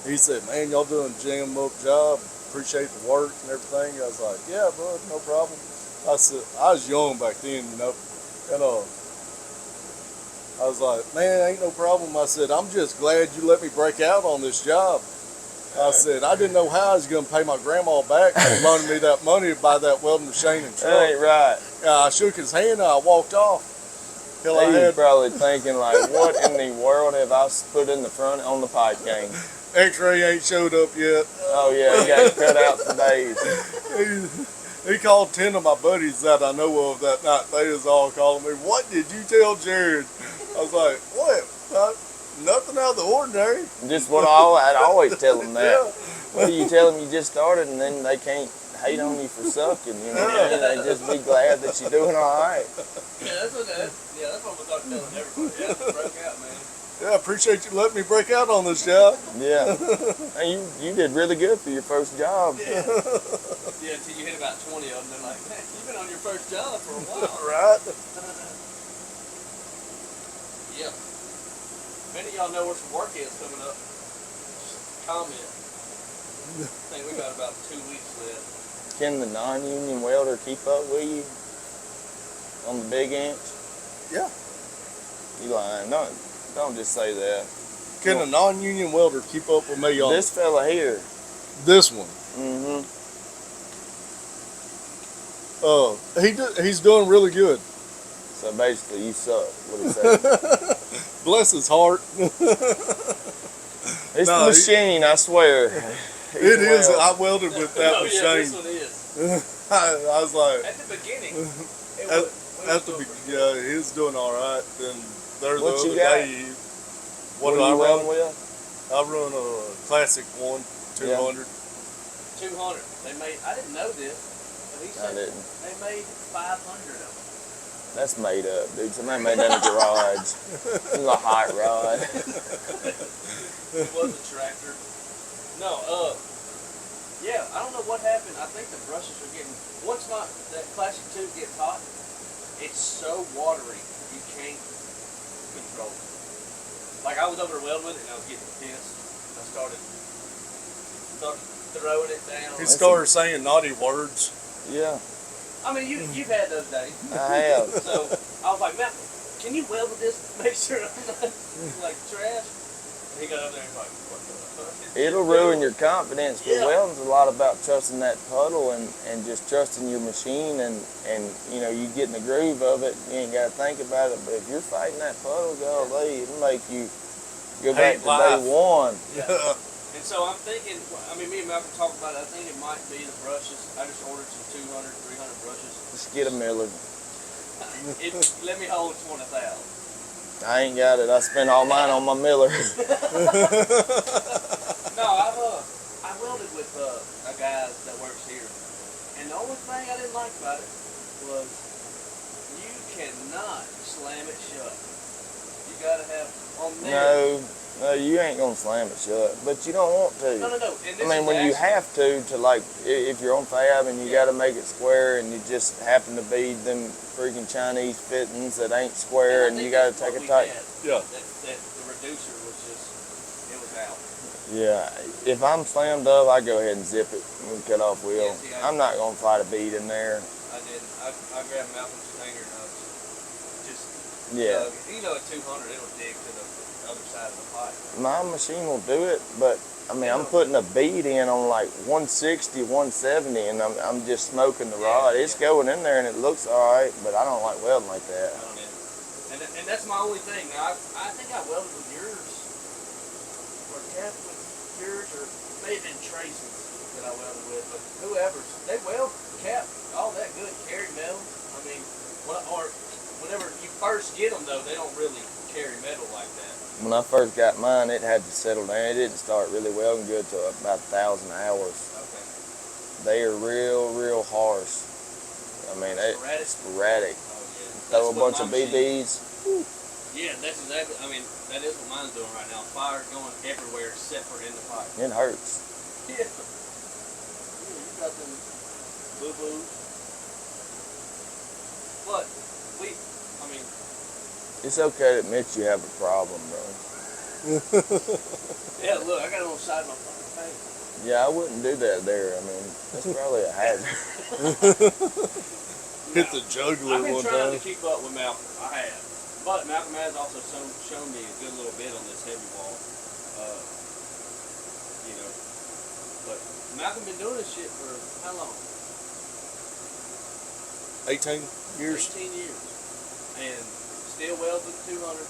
he said, man, y'all doing a jam up job. Appreciate the work and everything. I was like, yeah, bud, no problem. I said, I was young back then, you know. And I was like, man, ain't no problem. I said, I'm just glad you let me break out on this job. I said, I didn't know how I was going to pay my grandma back for loaning me that money to buy that welding machine and truck. That ain't right. I shook his hand and I walked off. Hell, I He's had probably thinking like, what in the world have I put in the front on the pipe game? X-ray ain't showed up yet. Oh yeah, he got cut out for days. He called 10 of my buddies that I know of that night. They was all calling me, what did you tell Jared? I was like, what? Nothing out of the ordinary. Just what I'd always tell them that. Yeah. Well, you tell them you just started, and then they can't hate on you for sucking. You know, what I mean? They just be glad that you're doing all right. Yeah, that's what we're talking telling everybody. Yeah, broke out, man. Yeah, I appreciate you letting me break out on this job. Yeah, and you did really good for your first job. Yeah, until you hit about 20 of them, they're like, man, you've been on your first job for a while. Right? Yeah. If any of y'all know where some work is coming up, just comment. I think we got about 2 weeks left. Can the non-union welder keep up with you on the big inch? Yeah. You lying? Don't just say that. Can a non-union welder keep up with me on This fella here. this one? Mm-hmm. He's doing really good. So basically, you suck. What he said. Bless his heart. It's No, the machine, I swear. It is. I welded with that Oh, yeah, this machine. one is. I was like, At the beginning, yeah, he's doing all right. Then there's What the you other got? day. What do do I you run? run with? I run a classic one, 200. 200. They made. I didn't know this, but he I said didn't. they made 500 of them. That's made up, dude. Somebody made that in the garage. It was a hot rod. It was a tractor. No, yeah, I don't know what happened. I think the brushes are getting, once that classic tube gets hot, it's so watery, you can't control it. Like, I was over there welding with it, and I was getting pissed. I started throwing it down. He started saying naughty words. Yeah, I mean, you've had those days. I have. So, I was like, man, can you weld with this to make sure I'm not, like, trash? And he got up there and was like, what the fuck? It'll ruin your confidence, but Yeah. welding's a lot about trusting that puddle and just trusting your machine and you know, you get in the groove of it, you ain't got to think about it, but if you're fighting that puddle, golly, it'll make you go back to day one. Yeah. And so I'm thinking, I mean, me and Malcolm talked about it, I think it might be the brushes. I just ordered some 200, 300 brushes. Just get a Miller. Let me hold 20,000. I ain't got it. I spent all mine on my Miller. No, I welded with a guy that works here, and And the only thing I didn't like about it was you cannot slam it shut. You gotta have on there. No, you ain't gonna slam it shut, but you don't want to. No. And this I mean, is when you have to like, if you're on fab and you Yeah. got to make it square, and you just happen to be them freaking Chinese fittings that ain't square, and you got to take a tight. Yeah. That the reducer was just, it was out. Yeah, if I'm slammed up, I go ahead and zip it and cut off wheel. Yeah, see, I'm not gonna fight a bead in there. I didn't. I grabbed Malcolm's stinger and I was just Yeah. dug it. You know, at 200, it'll dig to the other side of the pipe. My machine will do it, but I mean, I'm putting a bead in on like 160, 170, and I'm just smoking the rod. It's going in there and it looks all right, but I don't like welding like that. I don't either. And that's my only thing. Now, I think I welded with yours, or Cap with yours, or maybe in Tracy's that I welded with, but whoever's, they weld Cap all that good, carry metal. I mean, or whenever you first get them though, they don't really carry metal like that. When I first got mine, it had to settle down. It didn't start really welding good till about 1,000 hours. Okay. They are real harsh. I mean, sporadic. Oh yeah. Throw a bunch of BBs. Yeah, that's exactly. I mean, that is what mine's doing right now. Fire going everywhere except for in the pipe. It hurts. Yeah. You got them boo boos. But I mean, It's okay to admit you have a problem, bro. yeah. Look, I got it on the side of my fucking face. Yeah, I wouldn't do that there. I mean, that's probably a hazard. Hit the jugular I've been one trying time. to keep up with Malcolm. I have. But Malcolm has also shown me a good little bit on this heavy wall. You know. But Malcolm been doing this shit for how long? 18 years. 18 years. And still welds with 200.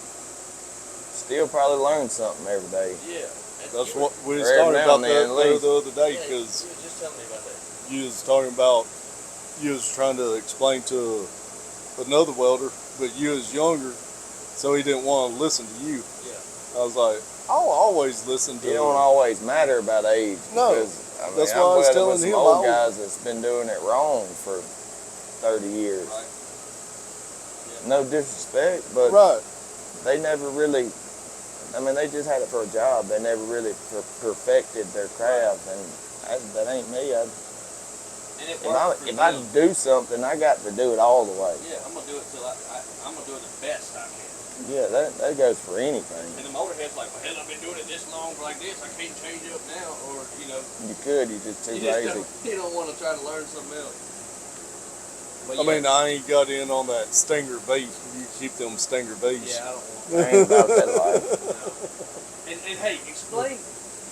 Still probably learn something every day. Yeah. That's what we was Every talking now about and then, that at there least. the other day, Yeah, because you was just telling me about that. you was talking about, you was trying to explain to another welder, but you was younger, so he didn't want to listen to you. Yeah. I was like, I'll always listen to It don't always matter about age. No, Because, I mean, that's I've why I was welded telling with some him old I was- guys that's been doing it wrong for 30 years. Right. No disrespect, but Right. they never really, I mean, they just had it for a job. They never really perfected their craft, and that ain't me. And it If worked for I them. do something, I got to do it all the way. Yeah, I'm gonna do it till I'm gonna do it the best I can. Yeah, that goes for anything. And the motorhead's like, well, hell, I've been doing it this long like this. I can't change it up now, or you know, You could, you're just too you just lazy. you don't want to try to learn something else. But I mean, I ain't got in on that stinger bait. You keep them stinger baits. yeah, I don't want. I ain't about that life. No. And hey, explain.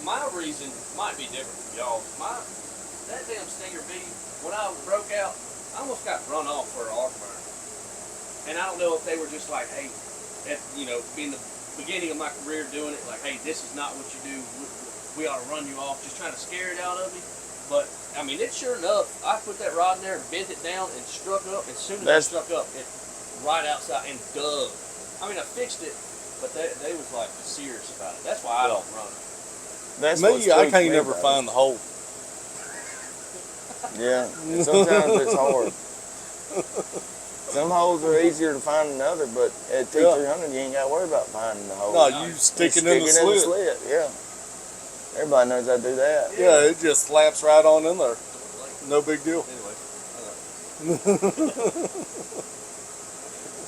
My reason might be different from y'all. That damn Stinger B, when I broke out, I almost got run off for an arc burn. And I don't know if they were just like, hey, being the beginning of my career doing it, like, hey, this is not what you do. We ought to run you off, just trying to scare it out of me. But I mean, it sure enough, I put that rod in there, bent it down, and struck up. As soon as I struck up, it right outside and dug. I mean, I fixed it, but they was like serious about it. That's why I don't run it. That's what Me, I spooks can't me never about find the hole. it. Yeah, and sometimes it's hard. Some holes are easier to find than others, but at T300 you ain't got to worry about finding the hole. No, you stick it in the slit. Yeah. Everybody knows how to do that. Yeah, it just slaps right on in there. No big deal. Anyway.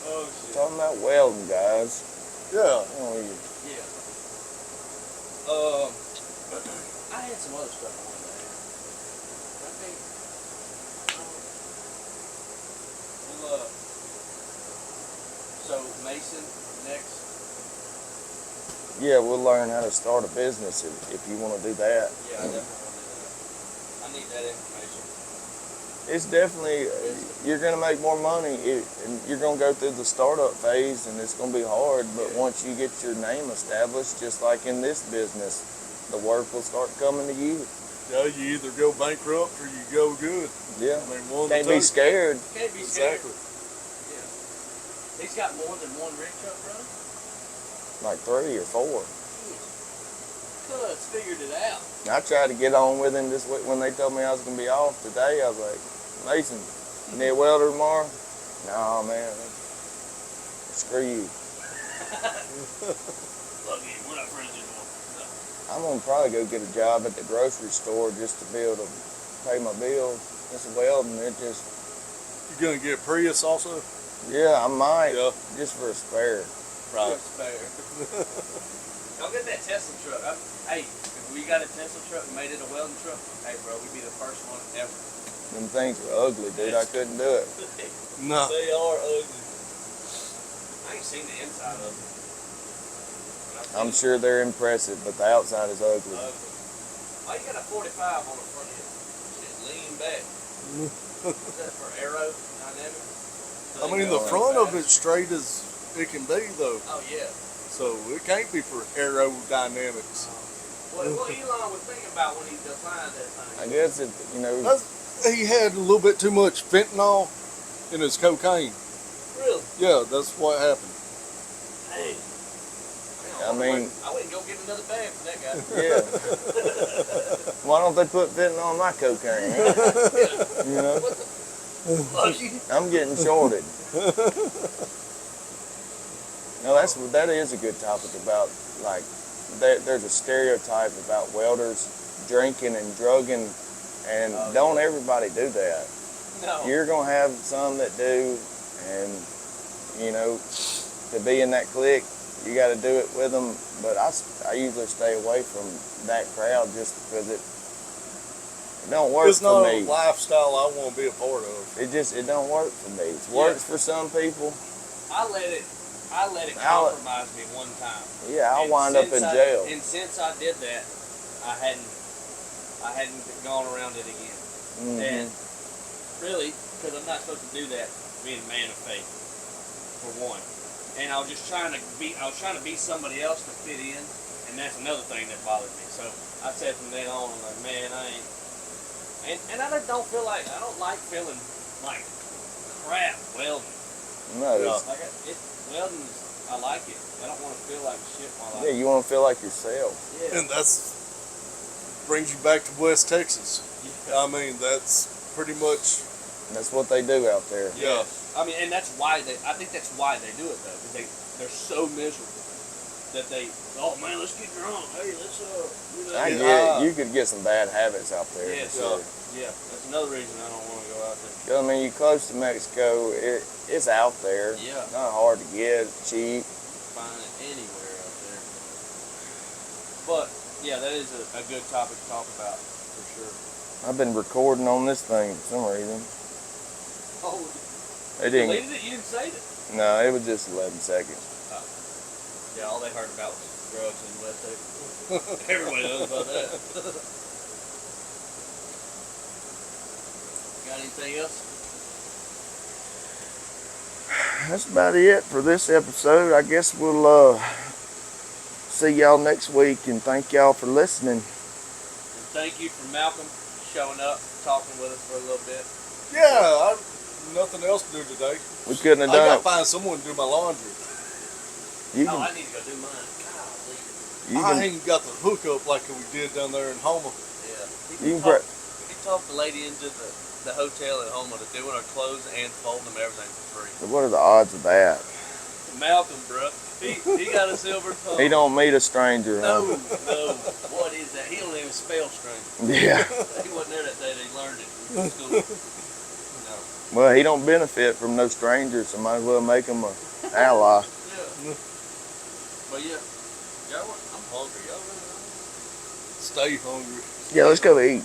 Oh shit. Talking about welding, guys. Yeah. Oh, you- Yeah. I had some other stuff I wanted to add. I think. Well, so Mason next. Yeah, we'll learn how to start a business if you want to do that. Yeah, I definitely want to do that. I need that information. It's definitely, you're going to make more money. And you're going to go through the startup phase, and it's going to be hard. But once you get your name established, just like in this business, the work will start coming to you. Yeah, you either go bankrupt or you go good. Yeah. I mean, one of Can't the be two. scared. Can't be scared. Exactly. Yeah. He's got more than one rig truck running. Like 3 or 4. Could have figured it out. I tried to get on with him this week when they told me I was going to be off today. I was like, Mason, you need a welder tomorrow? No, man. Screw you. Look, we're not friends anymore. I'm gonna probably go get a job at the grocery store just to be able to pay my bills. It's welding. It just, You gonna get Prius also? yeah, I might. Yeah. Just for a spare. Right. Spare. Y'all get that Tesla truck. Hey, if we got a Tesla truck and made it a welding truck, hey, bro, we'd be the first one ever. Them things were ugly, dude. I couldn't do it. No. They are ugly. I ain't seen the inside of them. I'm sure they're impressive, but the outside is ugly. Why you got a 45 on the front end? Shit, lean back. Is that for aerodynamic? I mean, the front of it's straight as it can be, though. Oh, yeah. So it can't be for aerodynamics. What Elon was thinking about when he designed that thing? I guess it, you know, He had a little bit too much fentanyl in his cocaine. Really? Yeah, that's what happened. Hey. I mean, I wouldn't go get another bag from that guy. yeah. Why don't they put fentanyl on my cocaine? Huh? You know, What the fuck? I'm getting shorted. No, that is a good topic about, like, there's a stereotype about welders drinking and drugging, and don't everybody do that. No. You're gonna have some that do, and you know, to be in that clique, you got to do it with them. But I usually stay away from that crowd just because it don't work It's for not me. a lifestyle I want to be a part of. It don't work for me. It works for some people. I let it compromise me one time. Yeah, I'll And wind up in since jail. And since I did that, I hadn't gone around it again. Mhm. And really, because I'm not supposed to do that, being a man of faith, for one. And I was trying to be somebody else to fit in, and that's another thing that bothered me. So I said from then on, I'm like, man, I ain't. And I just don't like feeling like crap welding. No, Yeah. it's- Like welding is, I like it. I don't want to feel like shit while yeah, you want to feel like yourself. Yeah. And that's brings you back to West Texas. I mean, that's pretty much, That's what they do out there. yeah. I mean, and that's why I think that's why they do it though, because they're so miserable that oh man, let's get drunk. Hey, let's I you know. get it. You could get some bad habits out there. Yeah, for sure. Yeah, that's another reason I don't want to go out there. 'Cause, I mean, you're close to Mexico. It's out there. Yeah. Not hard to get. Cheap. Find it anywhere out there. But yeah, that is a good topic to talk about for sure. I've been recording on this thing for some reason. Oh, It you didn't. deleted it? You didn't save it? No, it was just 11 seconds. Yeah, all they heard about was drugs in West Texas. Everybody knows about that. Got anything else? That's about it for this episode. I guess we'll see y'all next week, and thank y'all for listening. And thank you for Malcom showing up, talking with us for a little bit. Yeah, nothing else to do today. We couldn't have I done gotta it. find someone to do my laundry. You Oh, can, I need to go do mine. Golly. you I can, ain't got the hookup like we did down there in Houma. Yeah. you can He talked the lady into the hotel at home to doing her clothes and folding them everything for free. what are the odds of that? Malcom, bro. He got a silver tongue. He don't meet a stranger, No, huh? no. What is that? He don't even spell strange. Yeah. He wasn't there that day. They learned it in school. No. Well, he don't benefit from no strangers, so might as well make him a ally. Yeah. But yeah, I'm hungry. Y'all really hungry? Stay hungry. Yeah, let's go eat.